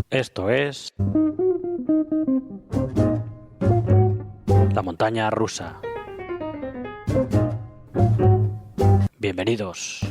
Esto es la montaña rusa. Bienvenidos.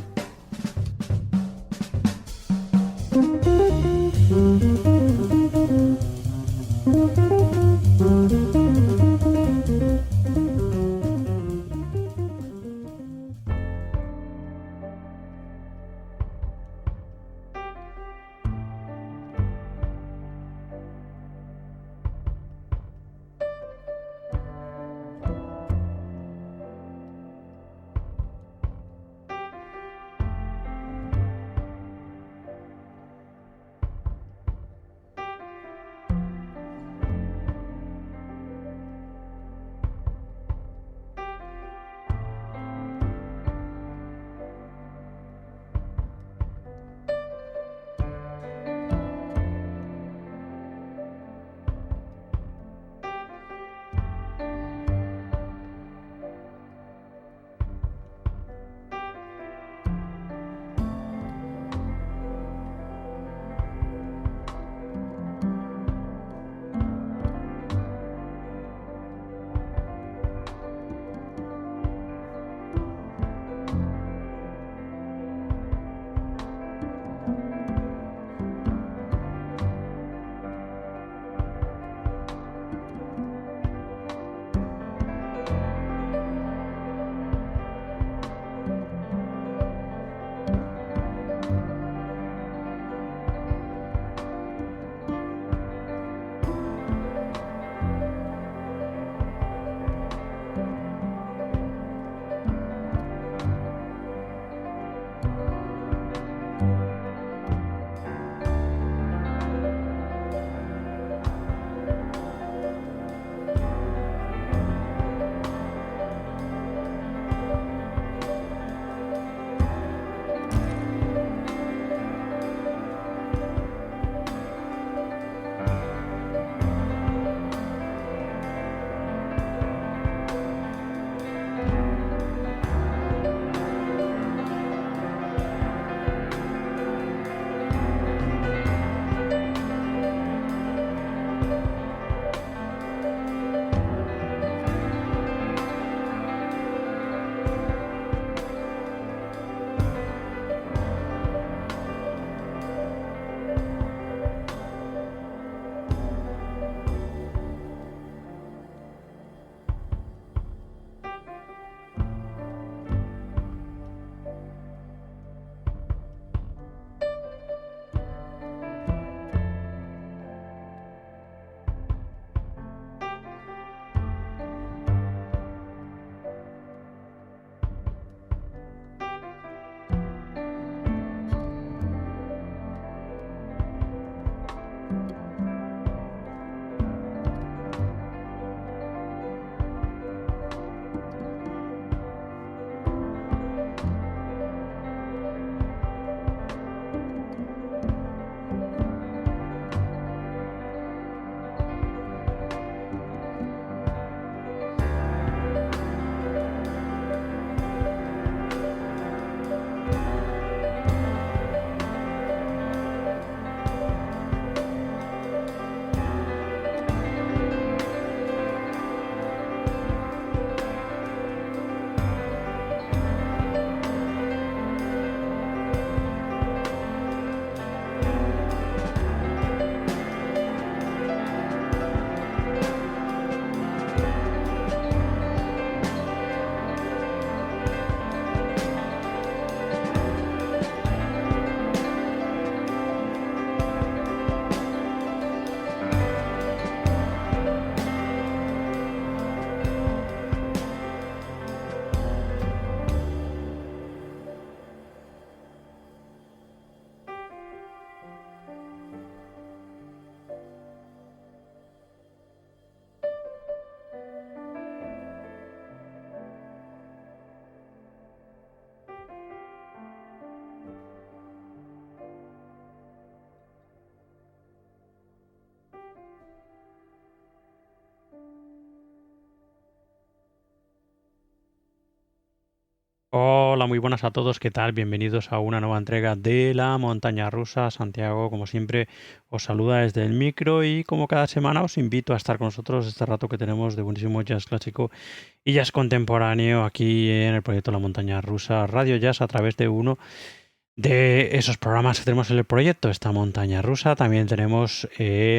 Hola, muy buenas a todos, ¿qué tal? Bienvenidos a una nueva entrega de La Montaña Rusa. Santiago, como siempre, os saluda desde el micro y como cada semana os invito a estar con nosotros este rato que tenemos de buenísimo jazz clásico y jazz contemporáneo aquí en el proyecto La Montaña Rusa Radio Jazz a través de uno de esos programas que tenemos en el proyecto, esta montaña rusa. También tenemos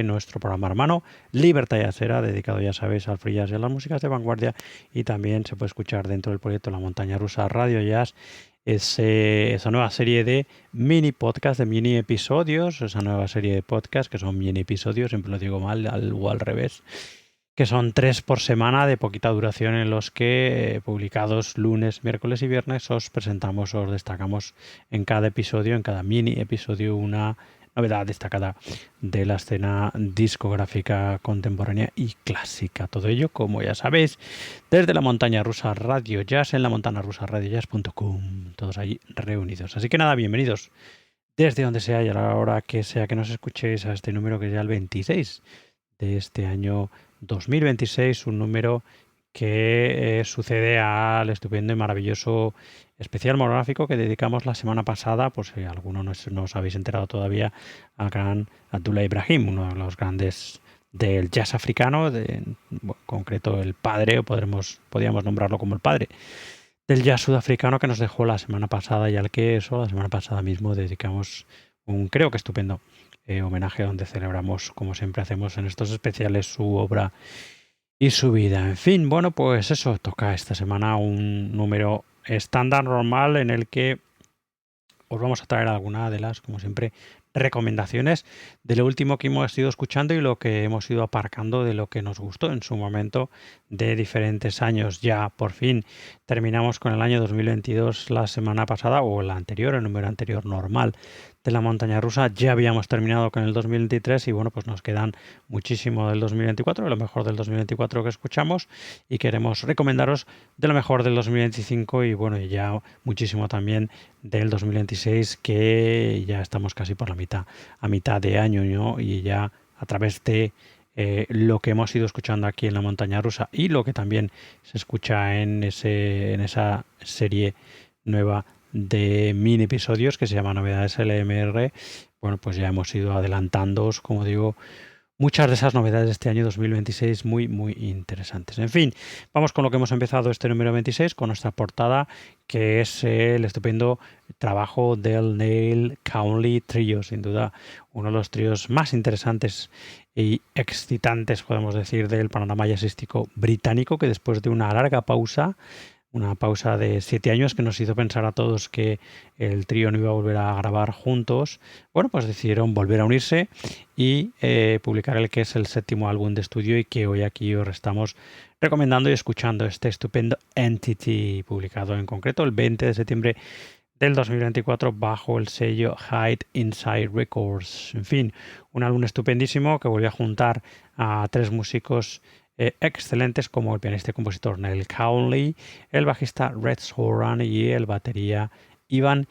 nuestro programa hermano, Libertad Jazzera, dedicado, ya sabéis, al free jazz y a las músicas de vanguardia. Y también se puede escuchar dentro del proyecto La Montaña Rusa Radio Jazz esa nueva serie de mini podcast, de mini episodios, esa nueva serie de podcast que son mini episodios, siempre lo digo mal o al revés, que son 3 por semana de poquita duración en los que, publicados lunes, miércoles y viernes, os presentamos, os destacamos en cada episodio, en cada mini episodio, una novedad destacada de la escena discográfica contemporánea y clásica. Todo ello, como ya sabéis, desde la montaña rusa Radio Jazz en la montañarusaradiojazz.com, todos ahí reunidos. Así que nada, bienvenidos desde donde sea y a la hora que sea que nos escuchéis a este número, que es ya el 26 de este año 2026, un número que sucede al estupendo y maravilloso especial monográfico que dedicamos la semana pasada, por si alguno no os habéis enterado todavía, al gran Abdullah Ibrahim, uno de los grandes del jazz africano, en concreto el padre, o podríamos nombrarlo como el padre del jazz sudafricano, que nos dejó la semana pasada y al que la semana pasada mismo dedicamos un, creo que estupendo, homenaje donde celebramos, como siempre hacemos en estos especiales, su obra y su vida. En fin, bueno, pues eso, toca esta semana un número estándar normal en el que os vamos a traer alguna de las, como siempre, recomendaciones de lo último que hemos ido escuchando y lo que hemos ido aparcando de lo que nos gustó en su momento de diferentes años. Ya por fin terminamos con el año 2022 la semana pasada, o el anterior, el número anterior normal de la montaña rusa. Ya habíamos terminado con el 2023 y bueno, pues nos quedan muchísimo del 2024, lo mejor del 2024 que escuchamos, y queremos recomendaros de lo mejor del 2025 y bueno, y ya muchísimo también del 2026, que ya estamos casi por a mitad de año, ¿no? Y ya a través de lo que hemos ido escuchando aquí en la montaña rusa y lo que también se escucha en esa serie nueva de mini episodios que se llama Novedades LMR, bueno, pues ya hemos ido adelantándoos, como digo, muchas de esas novedades de este año 2026 muy, muy interesantes. En fin, vamos con lo que hemos empezado este número 26, con nuestra portada, que es el estupendo trabajo del Neil Cowley Trio, sin duda uno de los tríos más interesantes y excitantes, podemos decir, del panorama jazzístico británico, que después de una larga pausa, una pausa de 7 años que nos hizo pensar a todos que el trío no iba a volver a grabar juntos, bueno, pues decidieron volver a unirse y publicar el que es el 7º álbum de estudio y que hoy aquí os estamos recomendando y escuchando, este estupendo Entity, publicado en concreto el 20 de septiembre del 2024 bajo el sello Hide Inside Records. En fin, un álbum estupendísimo que volvió a juntar a 3 músicos excelentes, como el pianista y compositor Neil Cowley, el bajista Red Horan y el batería Ivan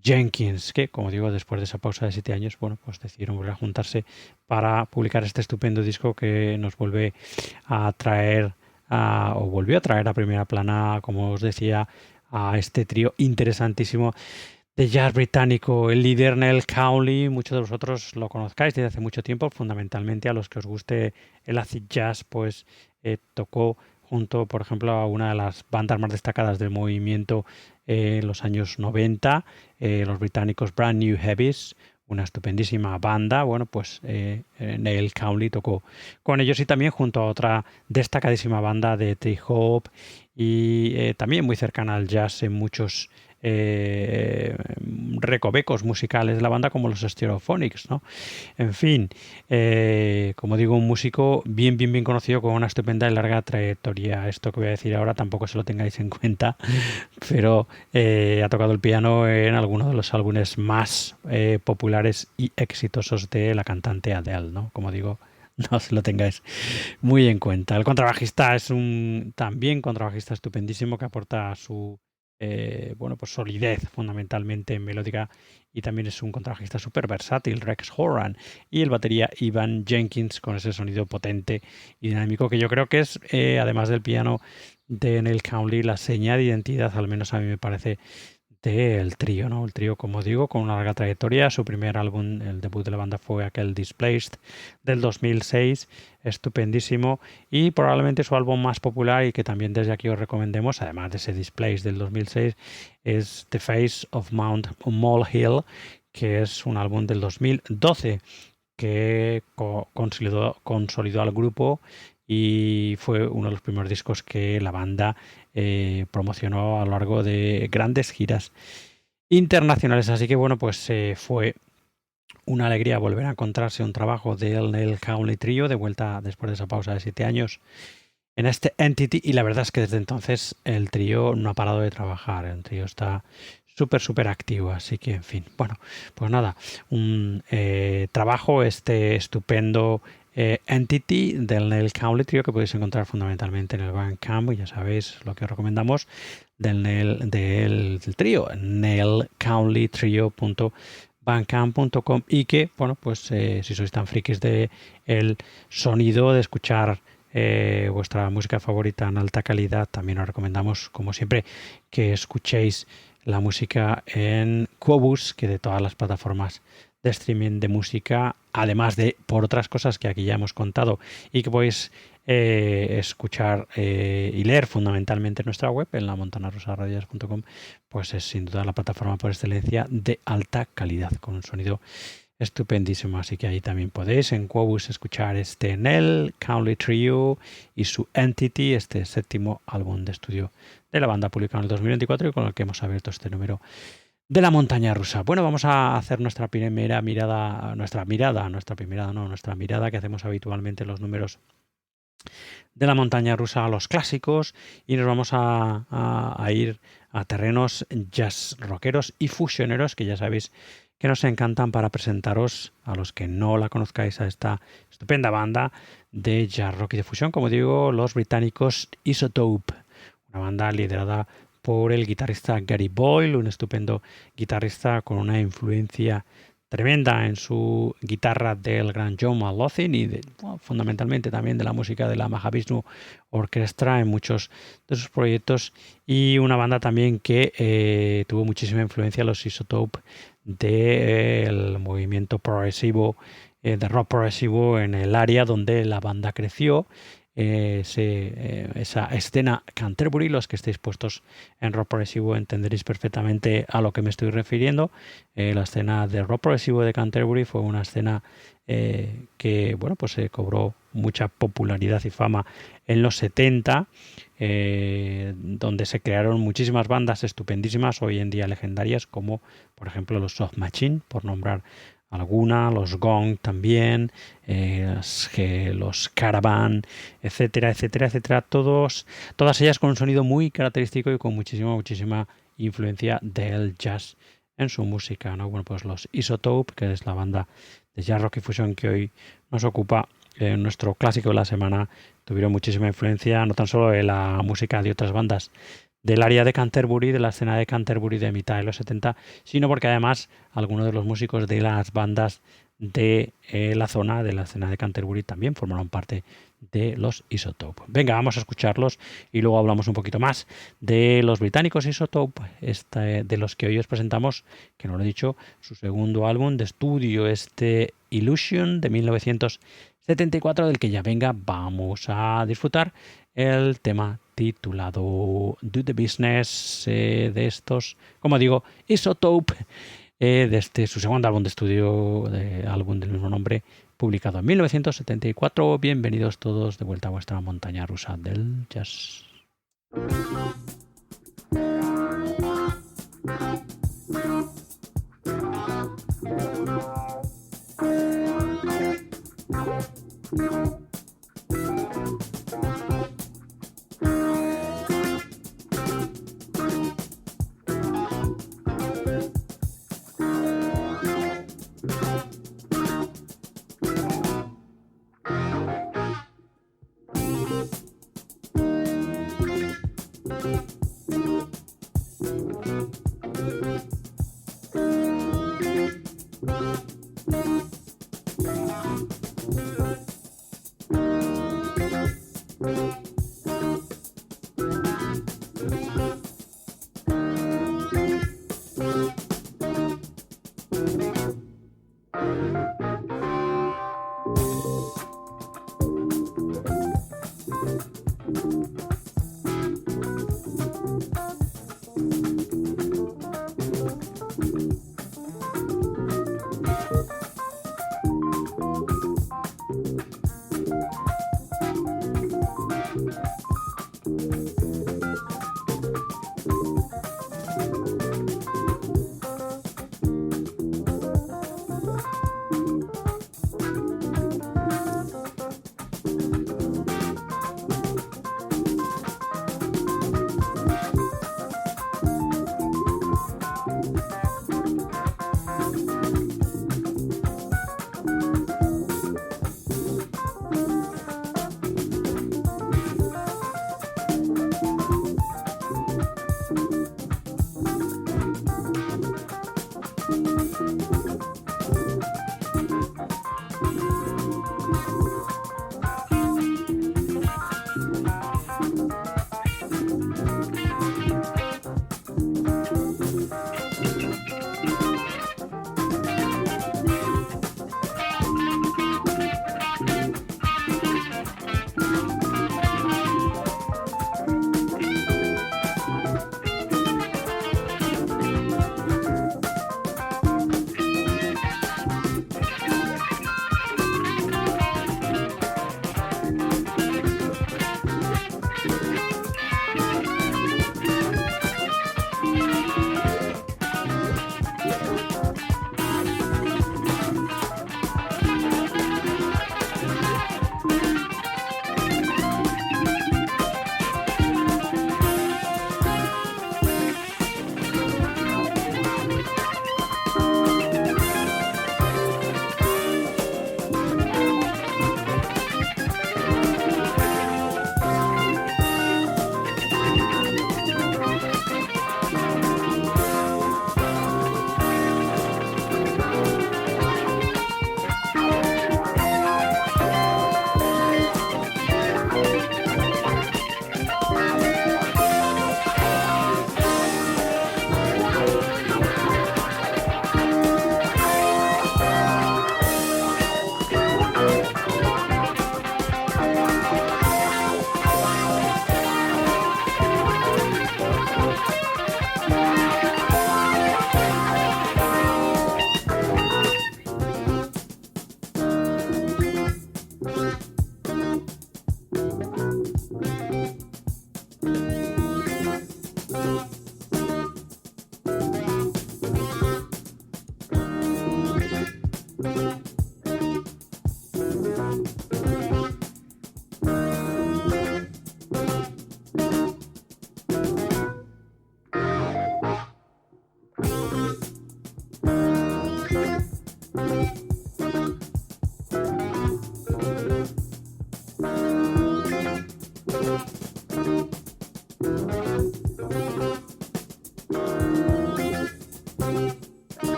Jenkins, que, como digo, después de esa pausa de 7 años, bueno, pues decidieron volver a juntarse para publicar este estupendo disco que nos vuelve a traer, o volvió a traer a primera plana, como os decía, a este trío interesantísimo de jazz británico. El líder Neil Cowley, muchos de vosotros lo conozcáis desde hace mucho tiempo, fundamentalmente a los que os guste el acid jazz, pues tocó junto, por ejemplo, a una de las bandas más destacadas del movimiento en los años 90, los británicos Brand New Heavies, una estupendísima banda. Bueno, pues Neil Cowley tocó con ellos y también junto a otra destacadísima banda de trip hop y también muy cercana al jazz en muchos recovecos musicales de la banda, como los Stereophonics, ¿no? En fin, como digo, un músico bien conocido con una estupenda y larga trayectoria. Esto que voy a decir ahora tampoco se lo tengáis en cuenta, pero ha tocado el piano en algunos de los álbumes más populares y exitosos de la cantante Adele, ¿no? Como digo, no se lo tengáis muy en cuenta. El contrabajista es un también contrabajista estupendísimo que aporta su bueno, pues solidez fundamentalmente melódica, y también es un contrabajista súper versátil, Rex Horan, y el batería Ivan Jenkins con ese sonido potente y dinámico que yo creo que es, además del piano de Neil Cowley, la seña de identidad, al menos a mí me parece, del trío, ¿no? El trío, como digo, con una larga trayectoria. Su primer álbum, el debut de la banda, fue aquel Displaced del 2006, estupendísimo, y probablemente su álbum más popular y que también desde aquí os recomendemos, además de ese Displaced del 2006, es The Face of Mount Molehill, que es un álbum del 2012 que consolidó al grupo y fue uno de los primeros discos que la banda promocionó a lo largo de grandes giras internacionales. Así que bueno, pues fue una alegría volver a encontrarse un trabajo del Neil Cowley Trio, de vuelta después de esa pausa de 7 años en este Entity, y la verdad es que desde entonces el trío no ha parado de trabajar. El trío está súper activo, así que en fin, bueno, pues nada, un trabajo estupendo Entity del Neil Cowley Trio, que podéis encontrar fundamentalmente en el Bandcamp, y ya sabéis lo que os recomendamos del trío, neilcowleytrio.bandcamp.com, y que, bueno, pues si sois tan frikis de el sonido, de escuchar vuestra música favorita en alta calidad, también os recomendamos, como siempre, que escuchéis la música en Qobuz, que de todas las plataformas de streaming de música, además de por otras cosas que aquí ya hemos contado y que podéis escuchar y leer fundamentalmente en nuestra web, en la montanarusaradias.com, pues es sin duda la plataforma por excelencia de alta calidad, con un sonido estupendísimo. Así que ahí también podéis en Qobuz escuchar este Neil Cowley Trio y su Entity, este séptimo álbum de estudio de la banda, publicado en el 2024 y con el que hemos abierto este número de la montaña rusa. Bueno, vamos a hacer nuestra primera mirada, nuestra mirada que hacemos habitualmente en los números de la montaña rusa a los clásicos, y nos vamos a ir a terrenos jazz rockeros y fusioneros, que ya sabéis que nos encantan, para presentaros, a los que no la conozcáis, a esta estupenda banda de jazz rock y de fusión, como digo, los británicos Isotope, una banda liderada por el guitarrista Gary Boyle, un estupendo guitarrista con una influencia tremenda en su guitarra del gran John Malothin y fundamentalmente también de la música de la Mahavishnu Orchestra en muchos de sus proyectos, y una banda también que tuvo muchísima influencia, los Isotope, del movimiento progresivo, de rock progresivo en el área donde la banda creció. Esa escena Canterbury, los que estéis puestos en rock progresivo entenderéis perfectamente a lo que me estoy refiriendo. La escena de rock progresivo de Canterbury fue una escena que, bueno, pues cobró mucha popularidad y fama en los 70, donde se crearon muchísimas bandas estupendísimas, hoy en día legendarias, como por ejemplo los Soft Machine, por nombrar alguna, los Gong también, los Caravan, etcétera, todas ellas con un sonido muy característico y con muchísima influencia del jazz en su música, ¿no? Bueno, pues los Isotope, que es la banda de jazz rock y fusión que hoy nos ocupa en nuestro clásico de la semana, tuvieron muchísima influencia no tan solo en la música de otras bandas del área de Canterbury, de la escena de Canterbury de mitad de los 70, sino porque además algunos de los músicos de las bandas de la zona, de la escena de Canterbury, también formaron parte de los Isotope. Venga, vamos a escucharlos y luego hablamos un poquito más de los británicos Isotope, de los que hoy os presentamos, que no lo he dicho, su segundo álbum de estudio, Illusion, de 1974, del que ya vamos a disfrutar el tema titulado Do the Business, de estos, como digo, Isotope, de su segundo álbum de estudio, álbum del mismo nombre, publicado en 1974. Bienvenidos todos de vuelta a vuestra montaña rusa del jazz.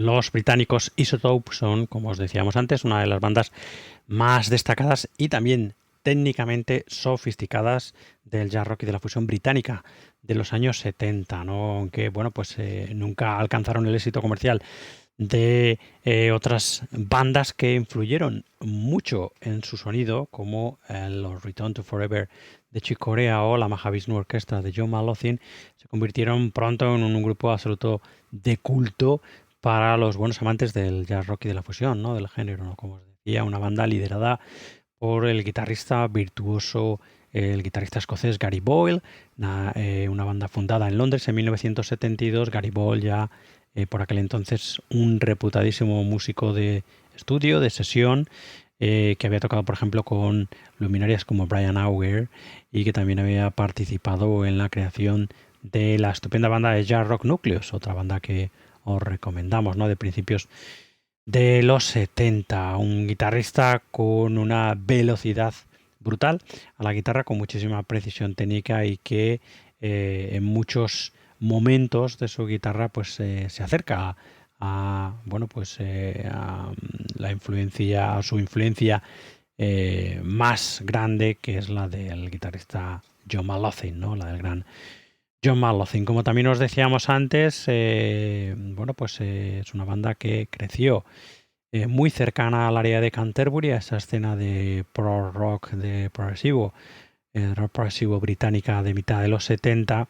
Los británicos Isotope son, como os decíamos antes, una de las bandas más destacadas y también técnicamente sofisticadas del jazz rock y de la fusión británica de los años 70, ¿no? Aunque bueno, pues nunca alcanzaron el éxito comercial de otras bandas que influyeron mucho en su sonido, como los Return to Forever de Chick Corea o la Maha Vishnu Orchestra de John Malothin. Se convirtieron pronto en un grupo absoluto de culto para los buenos amantes del jazz rock y de la fusión, ¿no? Del género, ¿no? Como os decía, una banda liderada por el guitarrista virtuoso, el guitarrista escocés Gary Boyle, una banda fundada en Londres en 1972. Gary Boyle ya por aquel entonces un reputadísimo músico de estudio, de sesión, que había tocado, por ejemplo, con luminarias como Brian Auger y que también había participado en la creación de la estupenda banda de jazz rock Nucleus, otra banda que os recomendamos, ¿no? De principios de los 70, un guitarrista con una velocidad brutal a la guitarra, con muchísima precisión técnica y que en muchos momentos de su guitarra pues se acerca bueno pues a la influencia, a su influencia más grande, que es la del guitarrista John Malothin, ¿no? La del gran John Malothin. Como también os decíamos antes, bueno pues es una banda que creció muy cercana al área de Canterbury, a esa escena de pro rock, de progresivo, rock progresivo británica de mitad de los 70,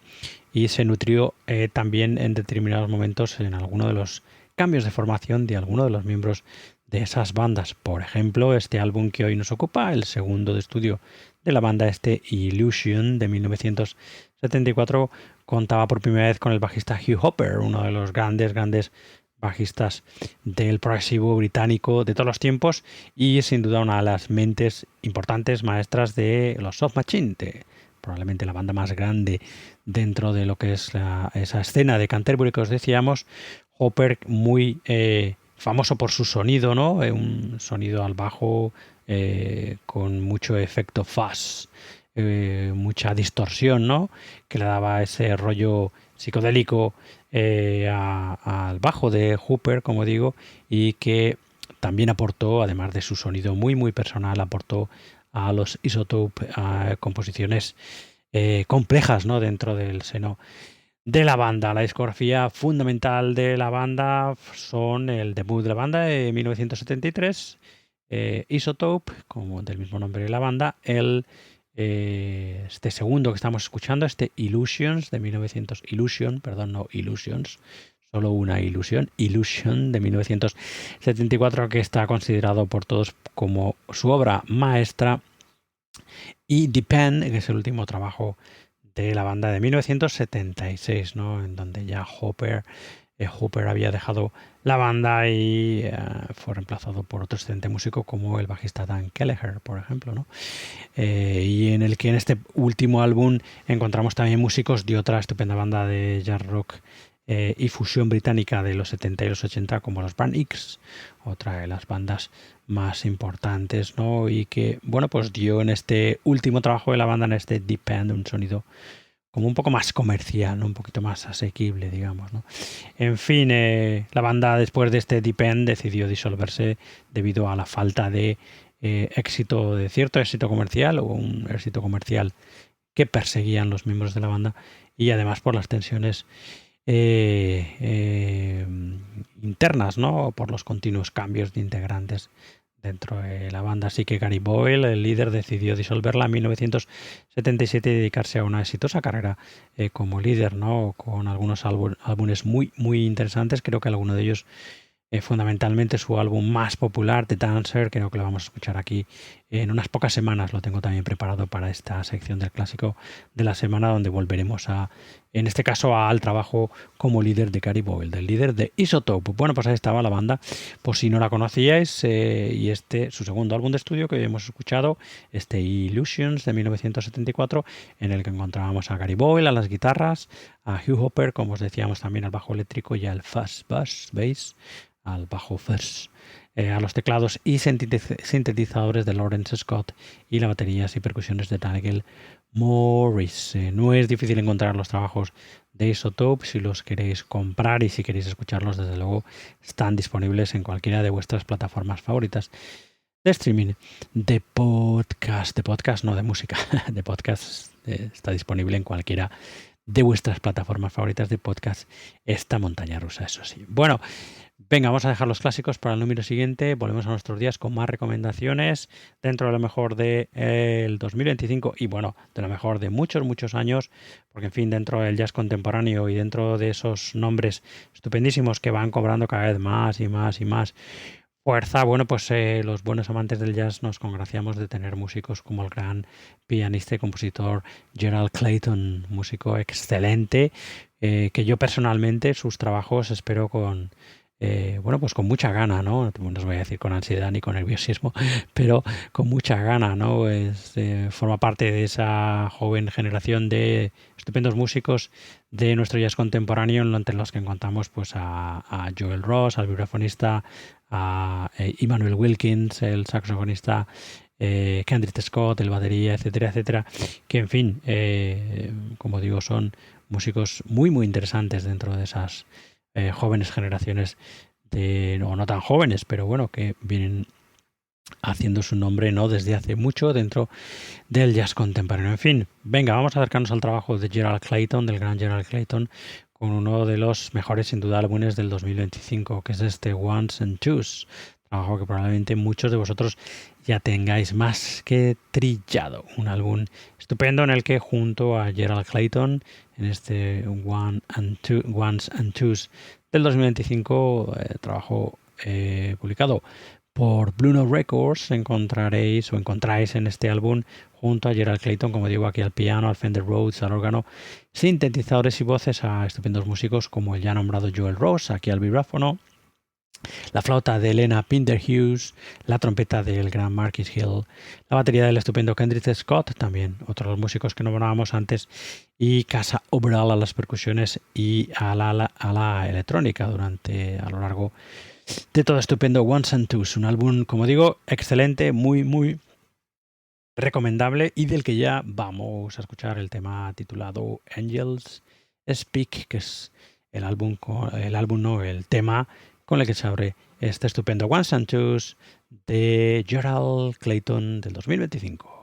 y se nutrió también en determinados momentos en alguno de los cambios de formación de alguno de los miembros de esas bandas. Por ejemplo, este álbum que hoy nos ocupa, el segundo de estudio de la banda, este Illusion de 1974, contaba por primera vez con el bajista Hugh Hopper, uno de los grandes bajistas del progresivo británico de todos los tiempos, y sin duda una de las mentes importantes maestras de los Soft Machine, probablemente la banda más grande dentro de lo que es esa escena de Canterbury que os decíamos. Hopper muy famoso por su sonido, ¿no? Un sonido al bajo con mucho efecto fuzz, mucha distorsión, ¿no? Que le daba ese rollo psicodélico al bajo de Hopper, como digo, y que también aportó, además de su sonido muy personal, aportó a los Isotope composiciones complejas, ¿no? Dentro del seno de la banda. La discografía fundamental de la banda son el debut de la banda de 1973, Isotope, como del mismo nombre de la banda, este segundo que estamos escuchando, este Illusions de 1900, Illusion, perdón, no Illusions, solo una ilusión, Illusion de 1974, que está considerado por todos como su obra maestra, y Depend, que es el último trabajo de la banda de 1976, ¿no? En donde ya Hopper había dejado la banda y fue reemplazado por otro excelente músico como el bajista Dan Kelleher, por ejemplo, ¿no? Y en el que en este último álbum encontramos también músicos de otra estupenda banda de jazz rock y fusión británica de los 70 y los 80, como los Brand X, otra de las bandas más importantes, ¿no? Y que, bueno, pues dio en este último trabajo de la banda, en este Depend, un sonido como un poco más comercial, ¿no? Un poquito más asequible, digamos, ¿no? En fin, la banda después de este Depend decidió disolverse debido a la falta de éxito, de cierto éxito comercial, o un éxito comercial que perseguían los miembros de la banda, y además por las tensiones internas, ¿no? Por los continuos cambios de integrantes dentro de la banda. Así que Gary Boyle, el líder, decidió disolverla en 1977 y dedicarse a una exitosa carrera como líder, ¿no? Con algunos álbumes muy interesantes. Creo que alguno de ellos, fundamentalmente su álbum más popular, The Dancer, creo que lo vamos a escuchar aquí en unas pocas semanas. Lo tengo también preparado para esta sección del clásico de la semana, donde volveremos en este caso, al trabajo como líder de Gary Boyle, del líder de Isotope. Bueno, pues ahí estaba la banda, por si no la conocíais, y su segundo álbum de estudio que hemos escuchado, este Illusions de 1974, en el que encontrábamos a Gary Boyle a las guitarras, a Hugh Hopper, como os decíamos, también al bajo eléctrico, y al fuzz bass, al bajo fuzz, a los teclados y sintetizadores de Lawrence Scott, y las baterías y percusiones de Nigel Morris. No es difícil encontrar los trabajos de Isotope. Si los queréis comprar y si queréis escucharlos, desde luego están disponibles en cualquiera de vuestras plataformas favoritas de streaming, de podcast no de música, de podcast. Está disponible en cualquiera de vuestras plataformas favoritas de podcast, esta montaña rusa, eso sí. Bueno, venga, vamos a dejar los clásicos para el número siguiente. Volvemos a nuestros días con más recomendaciones dentro de lo mejor del 2025, y bueno, de lo mejor de muchos años, porque en fin, dentro del jazz contemporáneo y dentro de esos nombres estupendísimos que van cobrando cada vez más y más fuerza, bueno, pues los buenos amantes del jazz nos congraciamos de tener músicos como el gran pianista y compositor Gerald Clayton, músico excelente, que yo personalmente sus trabajos espero con bueno, pues con mucha gana, ¿no? No os voy a decir con ansiedad ni con nerviosismo, pero con mucha gana, ¿no? Forma parte de esa joven generación de estupendos músicos de nuestro jazz contemporáneo, entre los que encontramos pues a Joel Ross, al vibrafonista, a Emmanuel Wilkins, el saxofonista, Kendrick Scott, el batería, etcétera, etcétera, que en fin, como digo, son músicos muy, muy interesantes dentro de esas jóvenes generaciones o no tan jóvenes, pero bueno, que vienen haciendo su nombre no desde hace mucho dentro del jazz contemporáneo. En fin, venga, vamos a acercarnos al trabajo de Gerald Clayton, del gran Gerald Clayton, con uno de los mejores, sin duda, álbumes del 2025, que es este Ones and Twos, trabajo que probablemente muchos de vosotros ya tengáis más que trillado. Un álbum estupendo en el que junto a Gerald Clayton, en este Ones and Twos del 2025, trabajo publicado por Blue Note Records, encontráis en este álbum junto a Gerald Clayton, como digo, aquí al piano, al Fender Rhodes, al órgano, sintetizadores y voces a estupendos músicos como el ya nombrado Joel Ross, aquí al vibráfono, la flauta de Elena Pinderhughes, la trompeta del gran Marquis Hill, la batería del estupendo Kendrick Scott, también otro de los músicos que nombrábamos antes, y Casa Obral a las percusiones y a la electrónica a lo largo de todo estupendo Ones and Twos, un álbum, como digo, excelente, muy, muy recomendable y del que ya vamos a escuchar el tema titulado Angels Speak, que es el tema con el que se abre este estupendo Ones and Twos de Gerald Clayton del 2025.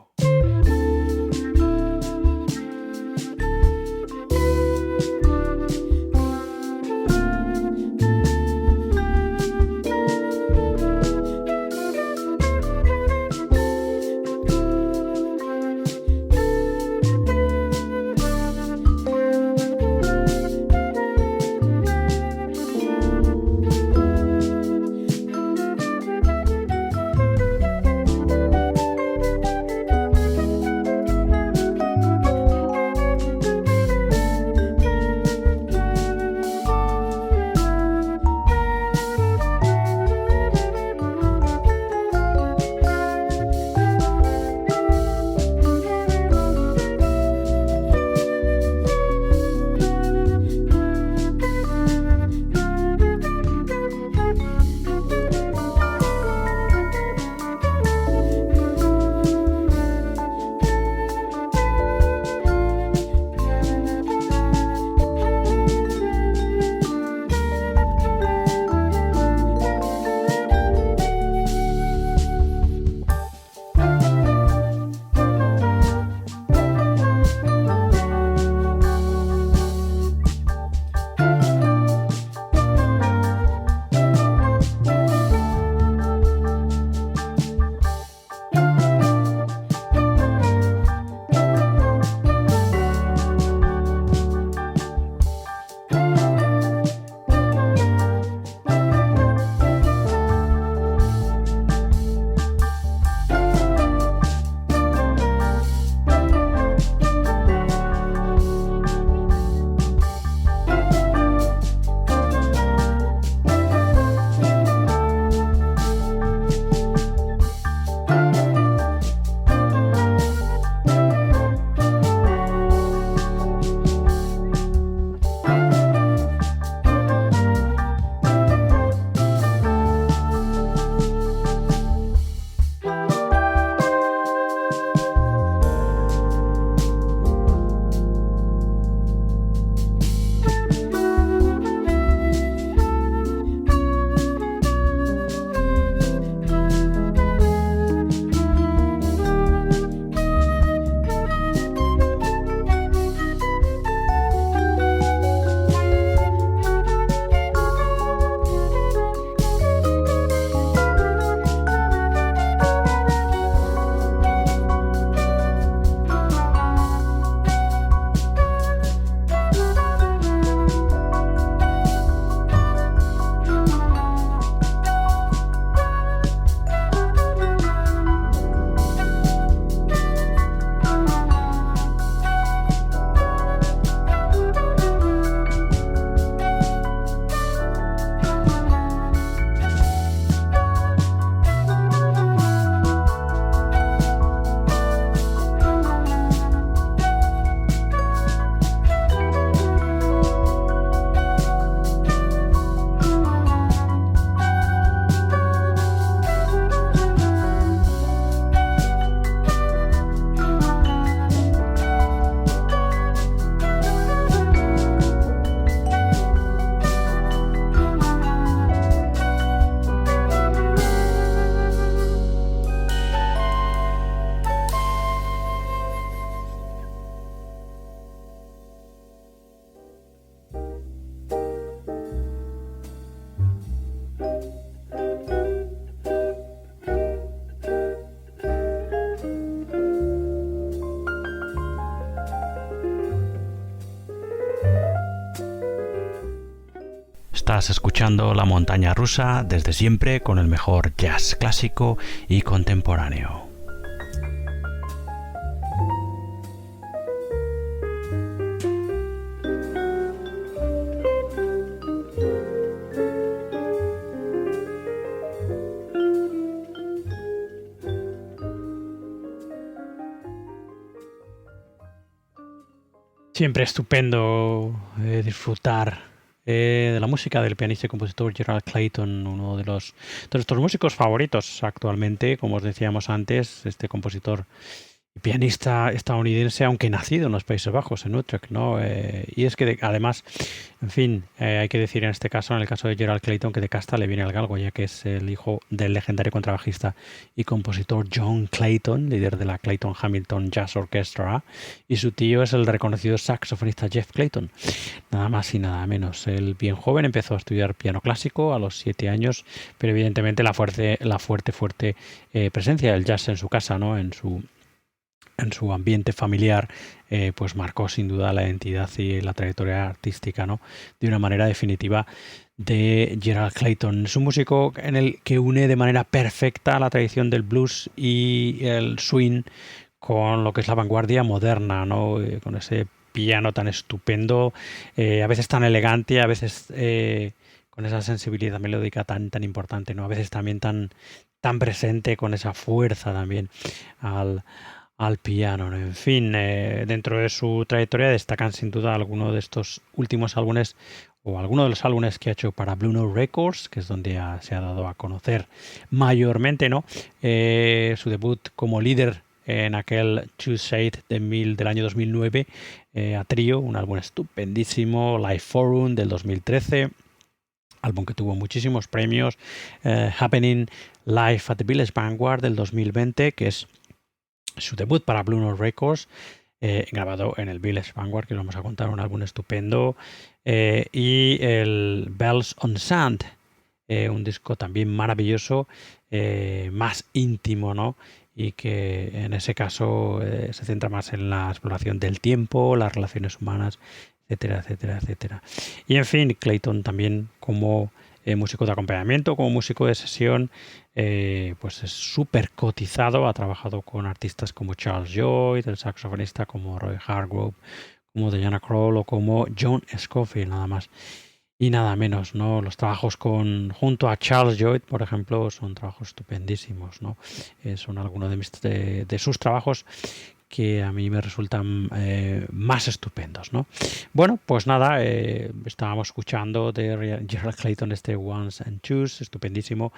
Estás escuchando La Montaña Rusa desde siempre con el mejor jazz clásico y contemporáneo. Siempre estupendo disfrutar de la música del pianista y compositor Gerald Clayton, uno de nuestros músicos favoritos actualmente, como os decíamos antes, este compositor y pianista estadounidense, aunque nacido en los Países Bajos, en Utrecht, ¿no? Y es que además, en fin, hay que decir en este caso, en el caso de Gerald Clayton, que de casta le viene al galgo, ya que es el hijo del legendario contrabajista y compositor John Clayton, líder de la Clayton Hamilton Jazz Orchestra, y su tío es el reconocido saxofonista Jeff Clayton, nada más y nada menos. Él, bien joven, empezó a estudiar piano clásico a los 7 años, pero evidentemente la fuerte presencia del jazz en su casa, ¿no? En su ambiente familiar, pues marcó sin duda la identidad y la trayectoria artística, ¿no? De una manera definitiva de Gerald Clayton. Es un músico en el que une de manera perfecta la tradición del blues y el swing con lo que es la vanguardia moderna, ¿no? Con ese piano tan estupendo, a veces tan elegante, a veces con esa sensibilidad melódica tan importante, ¿no? A veces también tan presente, con esa fuerza también al piano, ¿no? En fin, dentro de su trayectoria destacan sin duda algunos de estos últimos álbumes o algunos de los álbumes que ha hecho para Blue Note Records, que es donde se ha dado a conocer mayormente, ¿no? Su debut como líder en aquel Tuesday del año 2009, a trío, un álbum estupendísimo, Live Forum del 2013, álbum que tuvo muchísimos premios, Happening Live at the Village Vanguard del 2020, que es su debut para Blue Note Records, grabado en el Village Vanguard, que os vamos a contar, un álbum estupendo, y el Bells on Sand, un disco también maravilloso, más íntimo, ¿no? Y que en ese caso se centra más en la exploración del tiempo, las relaciones humanas, etcétera, etcétera, etcétera. Y en fin, Clayton también como músico de acompañamiento, como músico de sesión, pues es súper cotizado. Ha trabajado con artistas como Charles Lloyd, el saxofonista, como Roy Hargrove, como Diana Krall o como John Scofield, nada más y nada menos, ¿no? Los trabajos junto a Charles Lloyd, por ejemplo, son trabajos estupendísimos, ¿no? Son algunos de sus trabajos que a mí me resultan más estupendos, ¿no? Bueno, pues nada, estábamos escuchando de Gerald Clayton este Ones and Twos, estupendísimo,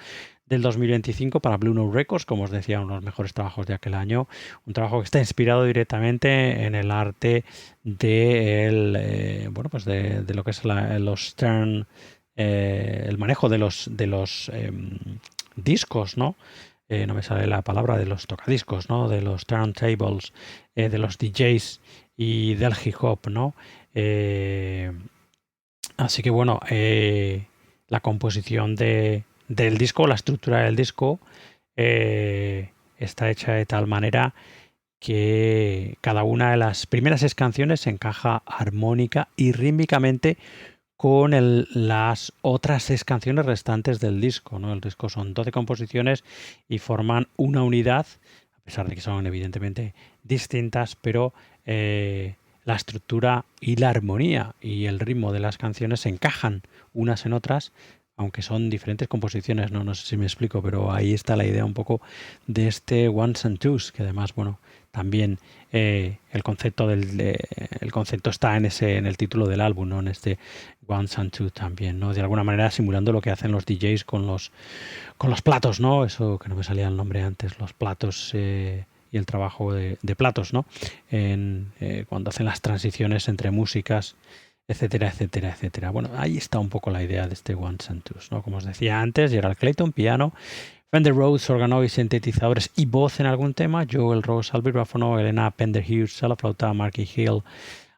del 2025 para Blue Note Records, como os decía, uno de los mejores trabajos de aquel año, un trabajo que está inspirado directamente en el arte de pues de lo que es los stern, el manejo de los discos, ¿no? No me sale la palabra, de los tocadiscos, ¿no? De los turntables, de los DJs y del hip hop, ¿no? Así que bueno, la composición del disco, la estructura del disco, está hecha de tal manera que cada una de las primeras 6 canciones se encaja armónica y rítmicamente con las otras 6 canciones restantes del disco, ¿no? El disco son 12 composiciones y forman una unidad, a pesar de que son evidentemente distintas, pero la estructura y la armonía y el ritmo de las canciones se encajan unas en otras, aunque son diferentes composiciones, no sé si me explico, pero ahí está la idea un poco de este Ones and Twos, que además, bueno, también el concepto está en el título del álbum, ¿no? En este Ones and Twos también, ¿no? De alguna manera simulando lo que hacen los DJs con los platos, ¿no? Eso que no me salía el nombre antes, los platos y el trabajo de platos, ¿no? Cuando hacen las transiciones entre músicas, etcétera, etcétera, etcétera. Bueno, ahí está un poco la idea de este Ones and Twos, ¿no? Como os decía antes, Gerald Clayton, piano, Fender Rhodes, órgano y sintetizadores y voz en algún tema, Joel Rose al vibráfono, Elena Pender-Hughes a la flauta, Marky Hill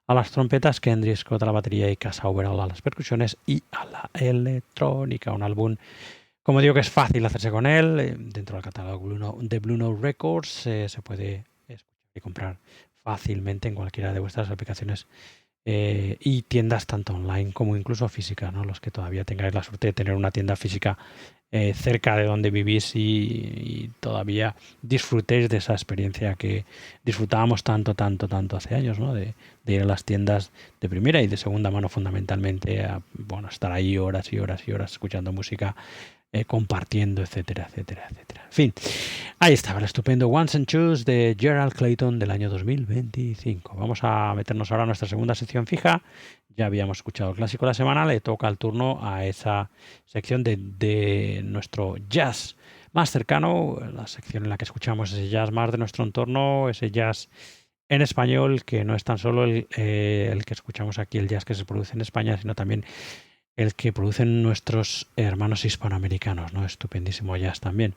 a las trompetas, Kendrick Scott a la batería y Casa Overall a las percusiones y a la electrónica. Un álbum, como digo, que es fácil hacerse con él. Dentro del catálogo de Blue Note Records se puede escuchar y comprar fácilmente en cualquiera de vuestras aplicaciones y tiendas tanto online como incluso físicas, ¿no? Los que todavía tengáis la suerte de tener una tienda física cerca de donde vivís y todavía disfrutéis de esa experiencia que disfrutábamos tanto, tanto, tanto hace años, ¿no? De ir a las tiendas de primera y de segunda mano fundamentalmente, bueno, estar ahí horas y horas y horas escuchando música, compartiendo, etcétera, etcétera, etcétera. En fin, ahí estaba el estupendo Ones and Twos de Gerald Clayton del año 2025. Vamos a meternos ahora a nuestra segunda sección fija. Ya habíamos escuchado el clásico de la semana, le toca el turno a esa sección de nuestro jazz más cercano, la sección en la que escuchamos ese jazz más de nuestro entorno, ese jazz en español, que no es tan solo el que escuchamos aquí, el jazz que se produce en España, sino también el que producen nuestros hermanos hispanoamericanos, ¿no? Estupendísimo jazz también.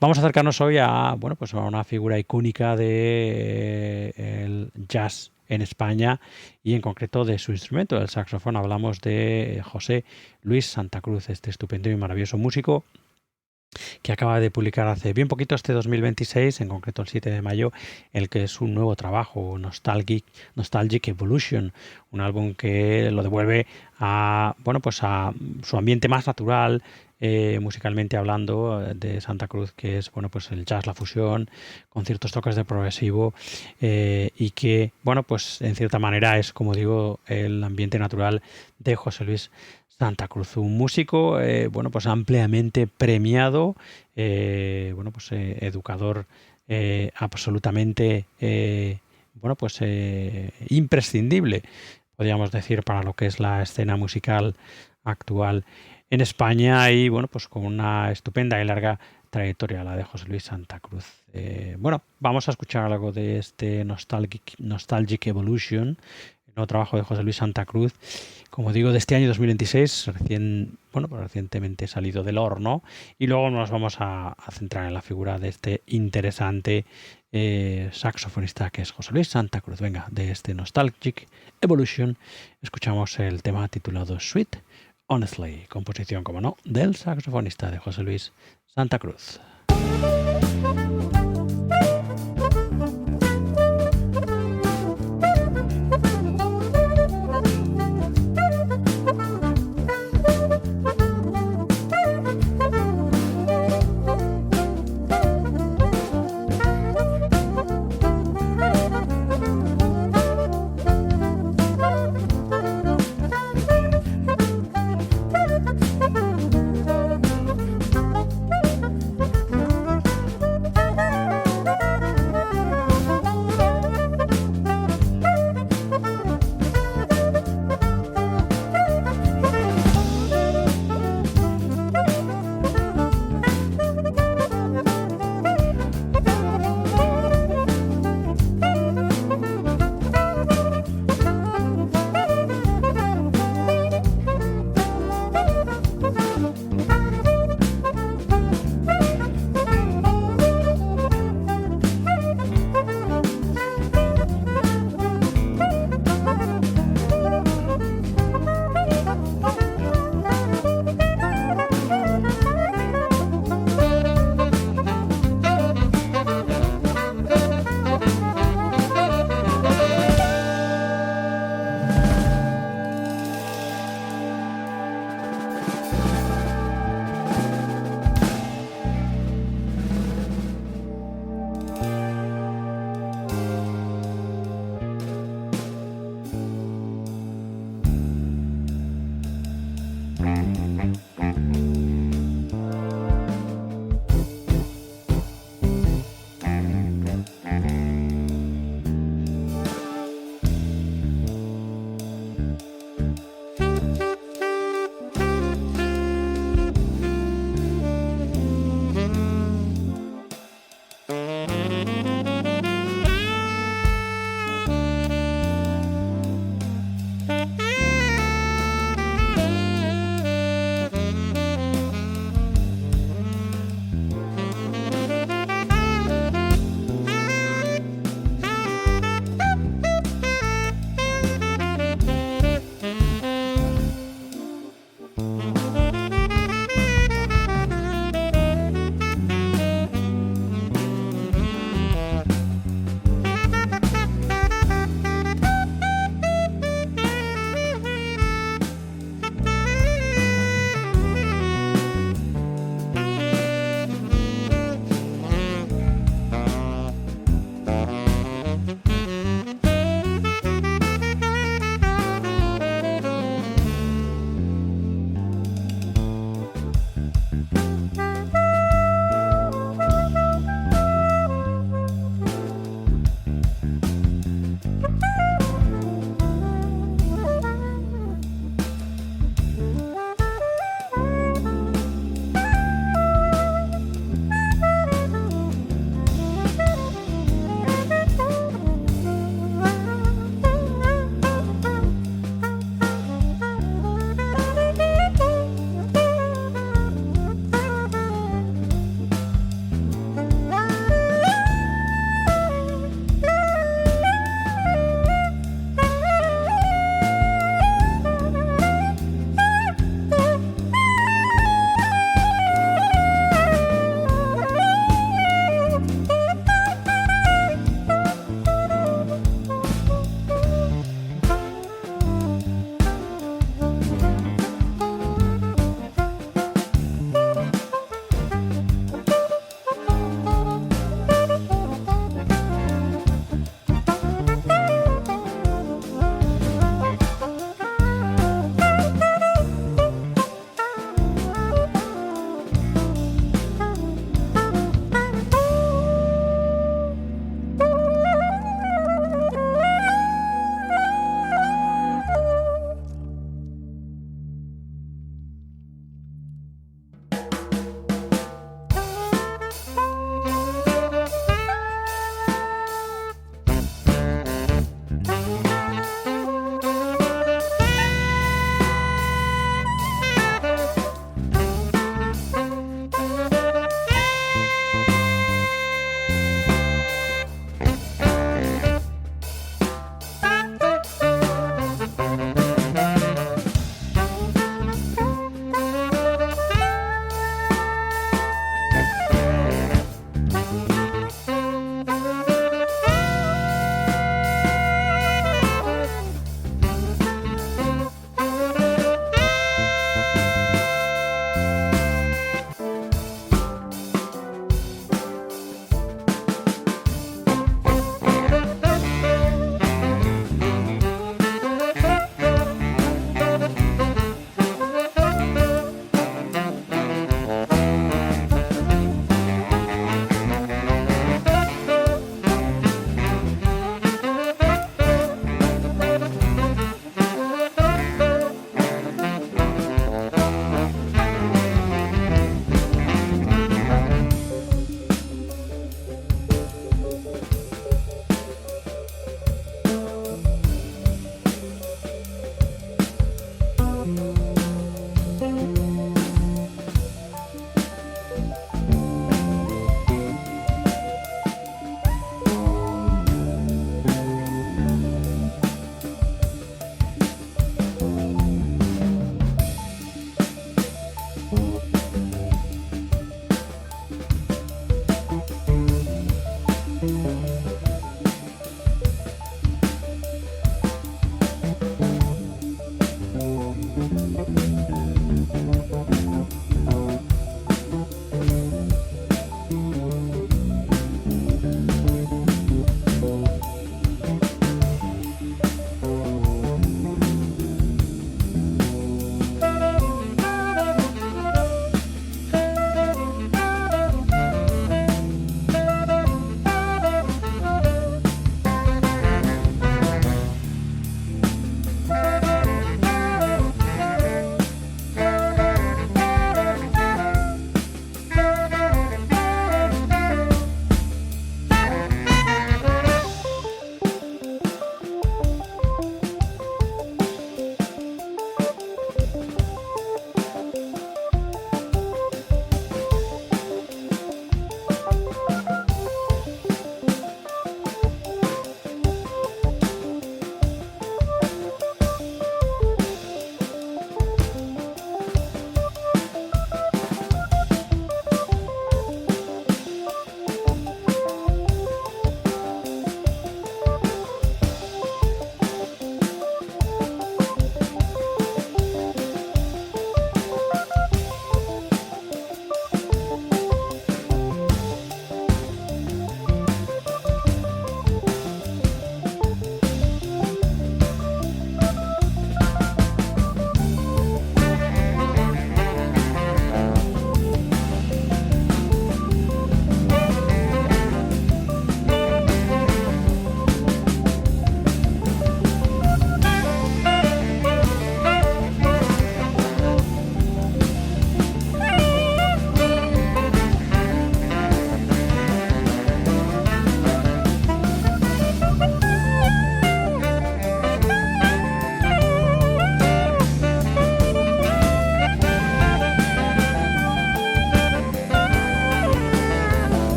Vamos a acercarnos hoy a, bueno, pues a una figura icónica de el jazz en España y en concreto de su instrumento, el saxofón. Hablamos de José Luis Santa Cruz, este estupendo y maravilloso músico que acaba de publicar hace bien poquito, este 2026, en concreto el 7 de mayo, el que es un nuevo trabajo, Nostalgic Evolution, un álbum que lo devuelve a, bueno, pues a su ambiente más natural, musicalmente hablando, de Santa Cruz, que es, bueno, pues el jazz, la fusión, con ciertos toques de progresivo, y que, bueno, pues en cierta manera es, como digo, el ambiente natural de José Luis Santa Cruz, un músico, bueno, pues ampliamente premiado, bueno, pues educador, absolutamente, bueno, pues imprescindible, podríamos decir, para lo que es la escena musical actual en España y, bueno, pues con una estupenda y larga trayectoria, la de José Luis Santa Cruz. Bueno, vamos a escuchar algo de este Nostalgic Evolution, el nuevo trabajo de José Luis Santa Cruz, como digo, de este año 2026, recientemente salido del horno, y luego nos vamos a centrar en la figura de este interesante saxofonista que es José Luis Santa Cruz. Venga, de este Nostalgic Evolution escuchamos el tema titulado Sweet Honestly, composición, como no, del saxofonista de José Luis Santa Cruz.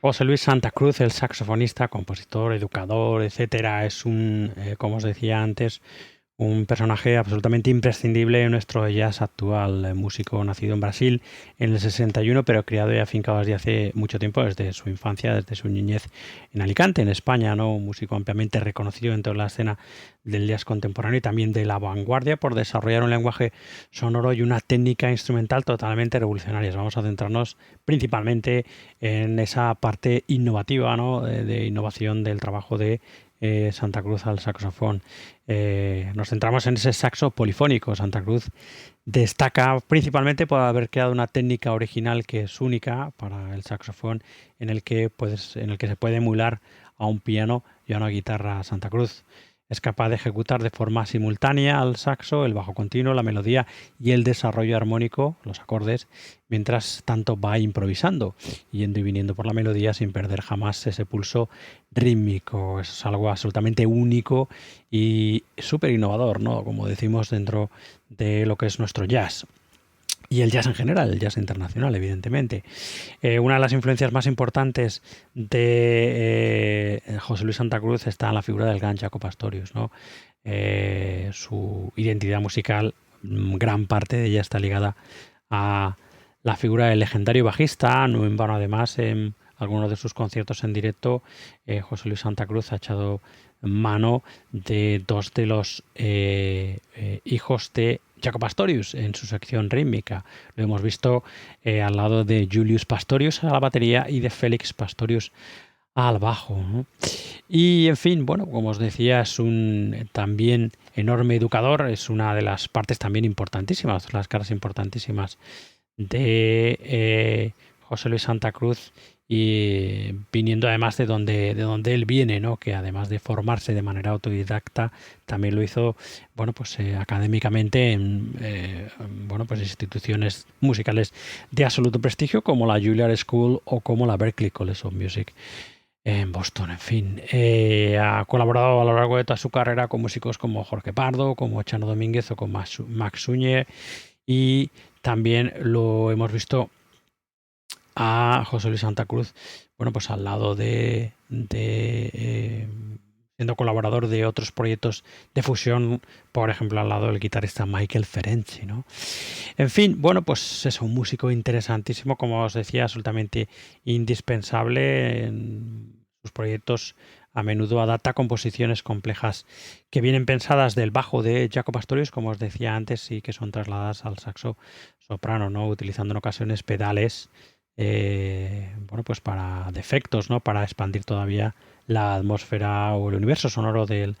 José Luis Santa Cruz, el saxofonista, compositor, educador, etcétera, es como os decía antes, un personaje absolutamente imprescindible en nuestro jazz actual, músico nacido en Brasil en el 61, pero criado y afincado desde hace mucho tiempo, desde su infancia, desde su niñez en Alicante, en España, ¿no? Un músico ampliamente reconocido en toda la escena del jazz contemporáneo y también de la vanguardia por desarrollar un lenguaje sonoro y una técnica instrumental totalmente revolucionarias. Vamos a centrarnos principalmente en esa parte innovativa, ¿no? De innovación del trabajo de Santa Cruz al saxofón. Nos centramos en ese saxo polifónico. Santa Cruz destaca principalmente por haber creado una técnica original que es única para el saxofón, en el que se puede emular a un piano y a una guitarra. Santa Cruz es capaz de ejecutar de forma simultánea al saxo, el bajo continuo, la melodía y el desarrollo armónico, los acordes, mientras tanto va improvisando, yendo y viniendo por la melodía sin perder jamás ese pulso rítmico. Es algo absolutamente único y súper innovador, ¿no? Como decimos dentro de lo que es nuestro jazz. Y el jazz en general, el jazz internacional, evidentemente. Una de las influencias más importantes de José Luis Santa Cruz está en la figura del gran Jaco Pastorius, ¿no? Su identidad musical, gran parte de ella está ligada a la figura del legendario bajista. No en vano, además, en algunos de sus conciertos en directo, José Luis Santa Cruz ha echado mano de dos de los hijos de Jaco Pastorius en su sección rítmica. Lo hemos visto al lado de Julius Pastorius a la batería y de Félix Pastorius al bajo, ¿no? Y en fin, bueno, como os decía, es un también enorme educador, es una de las partes también importantísimas, las caras importantísimas de José Luis Santa Cruz, y viniendo además de donde él viene, ¿no? Que además de formarse de manera autodidacta, también lo hizo, bueno, pues académicamente en bueno, pues instituciones musicales de absoluto prestigio como la Juilliard School o como la Berklee College of Music en Boston. En fin, ha colaborado a lo largo de toda su carrera con músicos como Jorge Pardo, como Chano Domínguez o con Max Suñer, y también lo hemos visto a José Luis Santa Cruz, bueno, pues al lado siendo colaborador de otros proyectos de fusión, por ejemplo, al lado del guitarrista Michael Ferenczi, ¿no? En fin, bueno, pues es un músico interesantísimo, como os decía, absolutamente indispensable en sus proyectos. A menudo adapta composiciones complejas que vienen pensadas del bajo de Jaco Pastorius, como os decía antes, y que son trasladadas al saxo soprano, ¿no? Utilizando en ocasiones pedales, bueno, pues para defectos, ¿no? Para expandir todavía la atmósfera o el universo sonoro del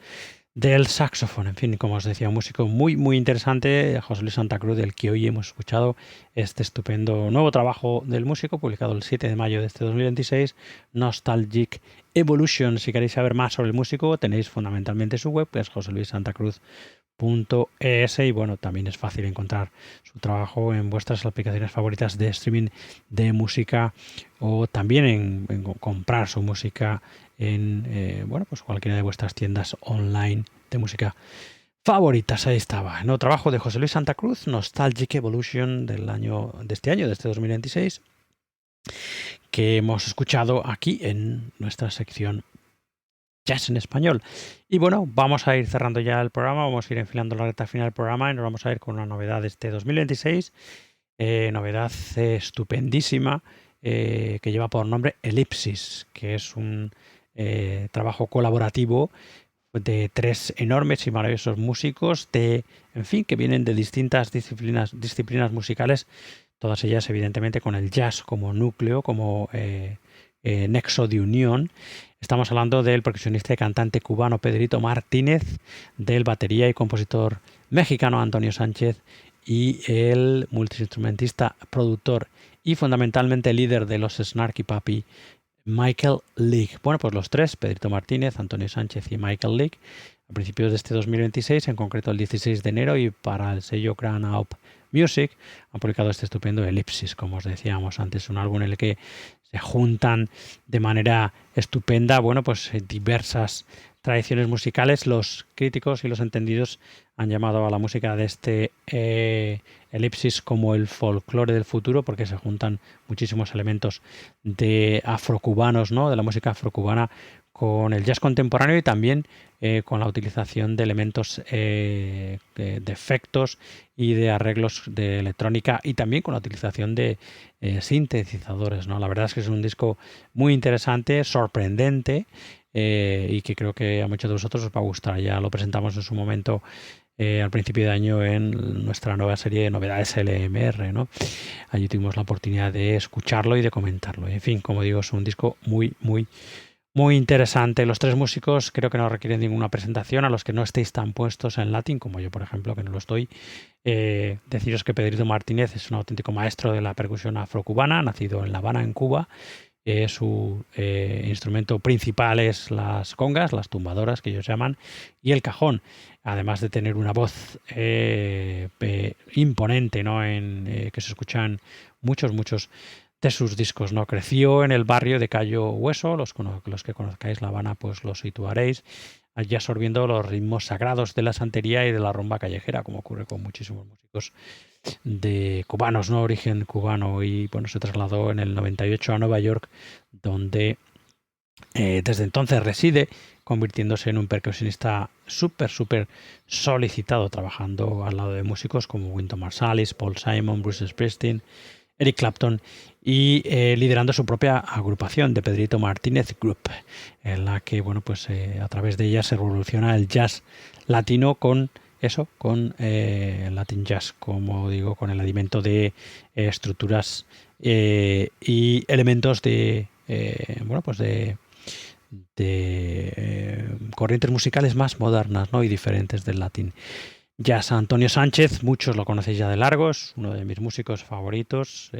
saxofón. En fin, como os decía, un músico muy, muy interesante, José Luis Santa Cruz, del que hoy hemos escuchado este estupendo nuevo trabajo del músico, publicado el 7 de mayo de este 2026, Nostalgic Evolution. Si queréis saber más sobre el músico, tenéis fundamentalmente su web, que es joseluissantacruz.es, y bueno, también es fácil encontrar su trabajo en vuestras aplicaciones favoritas de streaming de música, o también en comprar su música en bueno, pues cualquiera de vuestras tiendas online de música favoritas. Ahí estaba, el nuevo trabajo de José Luis Santa Cruz, Nostalgic Evolution, de este 2026, que hemos escuchado aquí en nuestra sección Jazz en Español. Y bueno, vamos a ir cerrando ya el programa, vamos a ir enfilando la recta final del programa y nos vamos a ir con una novedad de este 2026, novedad estupendísima, que lleva por nombre Elipsis, que es un trabajo colaborativo de tres enormes y maravillosos músicos, en fin, que vienen de distintas disciplinas musicales, todas ellas evidentemente con el jazz como núcleo, como nexo de unión. Estamos hablando del percusionista y cantante cubano Pedrito Martínez, del batería y compositor mexicano Antonio Sánchez, y el multiinstrumentista, productor y fundamentalmente líder de los Snarky Puppy, Michael League. Bueno, pues los tres, Pedrito Martínez, Antonio Sánchez y Michael League, a principios de este 2026, en concreto el 16 de enero, y para el sello Grand Up Music, han publicado este estupendo Elipsis, como os decíamos antes, un álbum en el que se juntan de manera estupenda, bueno, pues diversas tradiciones musicales, los críticos y los entendidos han llamado a la música de este Elipsis como el folclore del futuro, porque se juntan muchísimos elementos de afrocubanos, ¿no? De la música afrocubana con el jazz contemporáneo y también con la utilización de elementos de efectos y de arreglos de electrónica y también con la utilización de sintetizadores, ¿no? La verdad es que es un disco muy interesante, sorprendente y que creo que a muchos de vosotros os va a gustar. Ya lo presentamos en su momento al principio de año en nuestra nueva serie de novedades LMR, ¿no? Allí tuvimos la oportunidad de escucharlo y de comentarlo. En fin, como digo, es un disco muy interesante. Los tres músicos creo que no requieren ninguna presentación. A los que no estéis tan puestos en latín, como yo, por ejemplo, que no lo estoy, deciros que Pedrito Martínez es un auténtico maestro de la percusión afrocubana, nacido en La Habana, en Cuba. Su instrumento principal es las congas, las tumbadoras que ellos llaman, y el cajón, además de tener una voz imponente, ¿no? Que se escuchan muchos de sus discos, ¿no? Creció en el barrio de Cayo Hueso, los que conozcáis La Habana pues lo situaréis, allí absorbiendo los ritmos sagrados de la santería y de la rumba callejera, como ocurre con muchísimos músicos de cubanos, ¿no? Origen cubano, y bueno, se trasladó en el 98 a Nueva York, donde desde entonces reside, convirtiéndose en un percusionista súper solicitado, trabajando al lado de músicos como Wynton Marsalis, Paul Simon, Bruce Springsteen, Eric Clapton y liderando su propia agrupación de Pedrito Martínez Group, en la que bueno, pues a través de ella se revoluciona el jazz latino con Latin Jazz, como digo, con el alimento de estructuras y elementos de corrientes musicales más modernas, ¿no? Y diferentes del latín jazz. Antonio Sánchez, muchos lo conocéis ya de largo, es uno de mis músicos favoritos,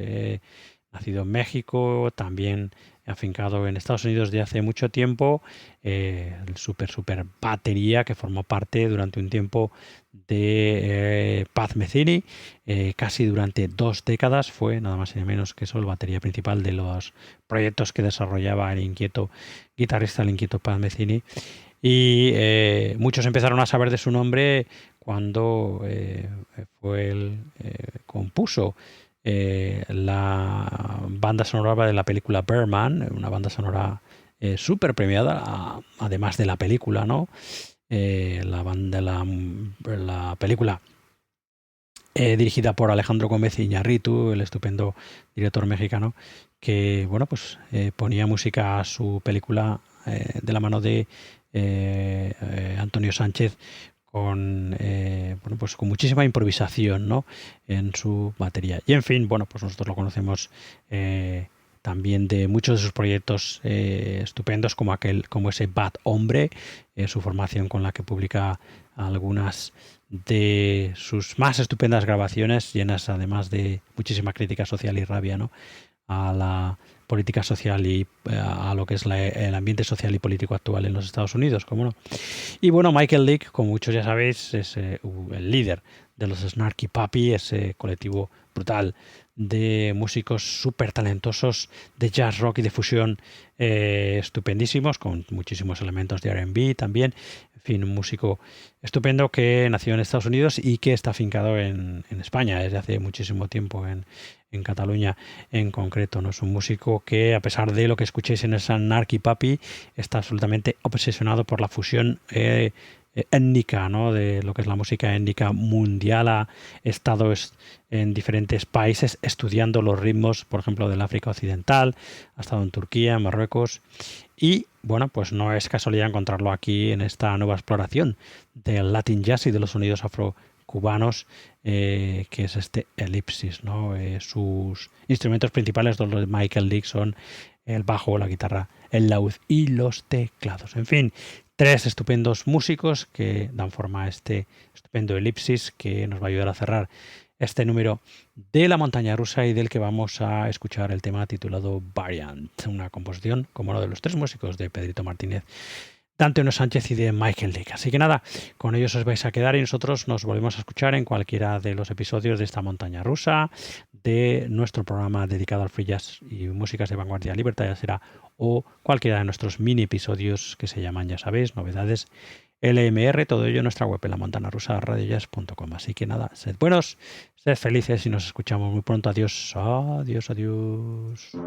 nacido en México, también afincado en Estados Unidos de hace mucho tiempo, el super batería que formó parte durante un tiempo de Paz Metheny, casi durante 2 décadas fue nada más y nada menos que eso el batería principal de los proyectos que desarrollaba el inquieto guitarrista, el inquieto Paz Metheny, y muchos empezaron a saber de su nombre cuando compuso la banda sonora de la película Birdman, una banda sonora súper premiada, además de la película, ¿no? La película dirigida por Alejandro Gómez Iñárritu, el estupendo director mexicano, que bueno, pues ponía música a su película de la mano de Antonio Sánchez, con con muchísima improvisación, ¿no? En su batería. Y en fin, bueno, pues nosotros lo conocemos también de muchos de sus proyectos estupendos, como ese Bad Hombre, su formación con la que publica algunas de sus más estupendas grabaciones, llenas además de muchísima crítica social y rabia, ¿no? A la política social y a lo que es el ambiente social y político actual en los Estados Unidos, ¿cómo no? Y bueno, Michael Leak, como muchos ya sabéis, es el líder de los Snarky Puppy, ese colectivo brutal de músicos súper talentosos de jazz, rock y de fusión estupendísimos, con muchísimos elementos de R&B también. En fin, un músico estupendo que nació en Estados Unidos y que está afincado en España desde hace muchísimo tiempo, en Cataluña en concreto, ¿no? Es un músico que, a pesar de lo que escuchéis en el Snarky Puppy, está absolutamente obsesionado por la fusión étnica, ¿no? De lo que es la música étnica mundial. Ha estado en diferentes países estudiando los ritmos, por ejemplo, del África Occidental, ha estado en Turquía, en Marruecos, y bueno, pues no es casualidad encontrarlo aquí en esta nueva exploración del Latin Jazz y de los sonidos afrocubanos, que es este Elipsis, ¿no? Sus instrumentos principales, los de Michael Leak, son el bajo, la guitarra, el laúd y los teclados. En fin, 3 estupendos músicos que dan forma a este estupendo Elipsis, que nos va a ayudar a cerrar este número de La Montaña Rusa, y del que vamos a escuchar el tema titulado Variant, una composición, como uno de los 3 músicos de Pedrito Martínez Dante Ono Sánchez y de Michael Leake. Así que nada, con ellos os vais a quedar y nosotros nos volvemos a escuchar en cualquiera de los episodios de esta montaña rusa, de nuestro programa dedicado al free jazz y músicas de vanguardia, Libertad ya será, o cualquiera de nuestros mini episodios que se llaman, ya sabéis, novedades LMR, todo ello en nuestra web, en la montana rusa radiojazz.com. Así que nada, sed buenos, sed felices y nos escuchamos muy pronto. Adiós, adiós, adiós.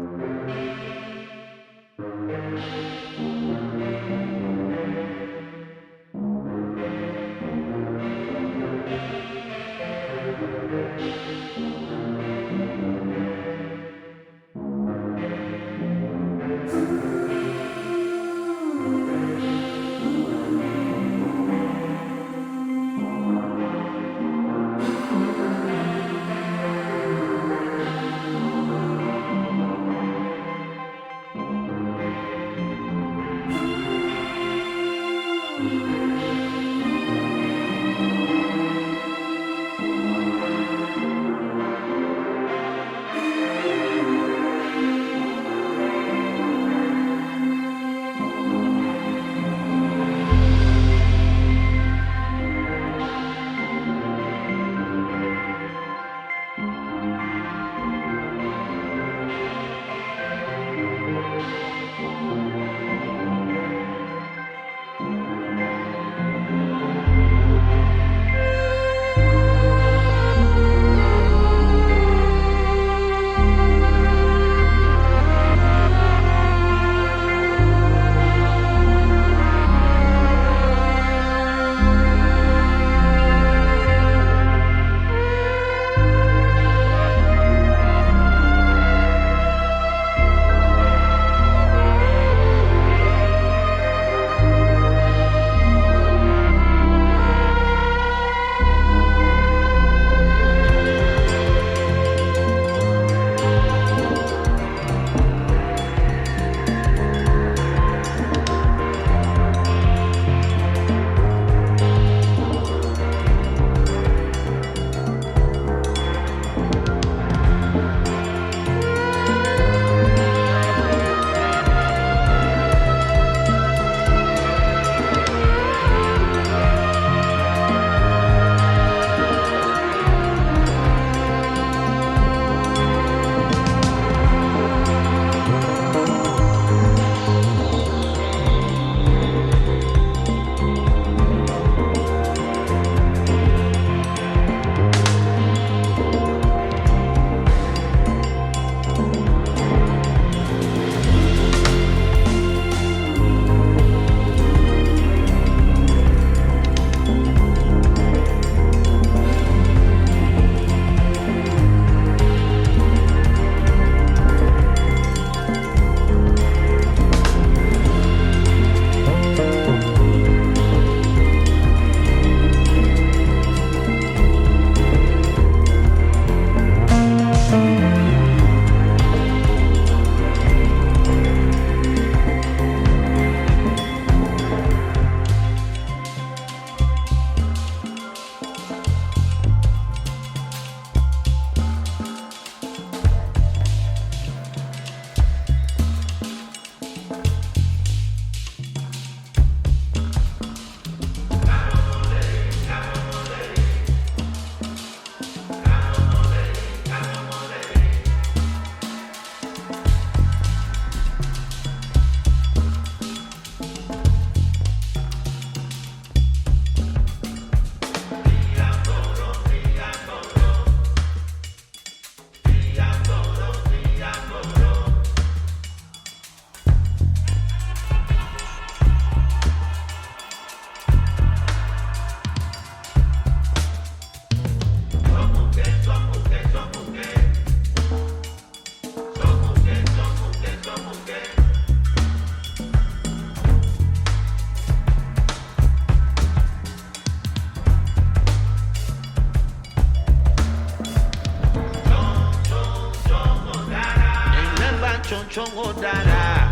chongo dara.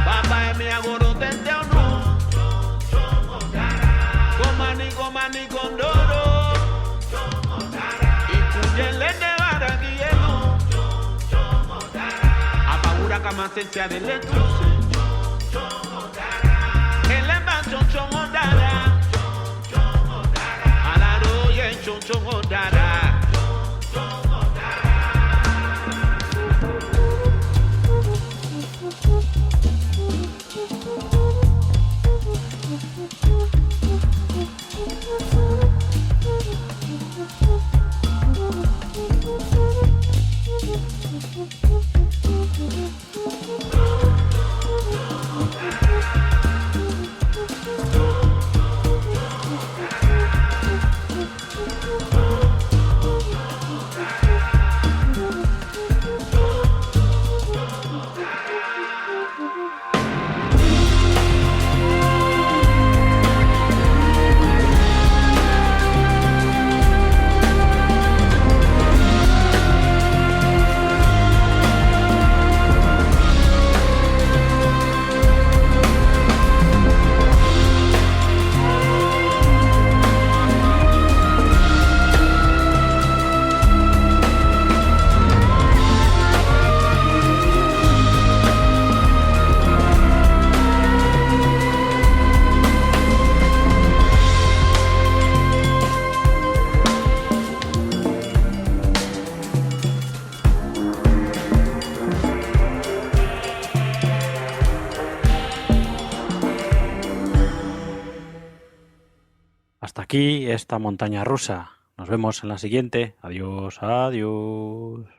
Baba mi agoro tente onu. Komani kondoro. Ikujele de baragielu. Apaura kama sensia de letuse. chongo dada. Hasta aquí esta montaña rusa. Nos vemos en la siguiente. Adiós, adiós.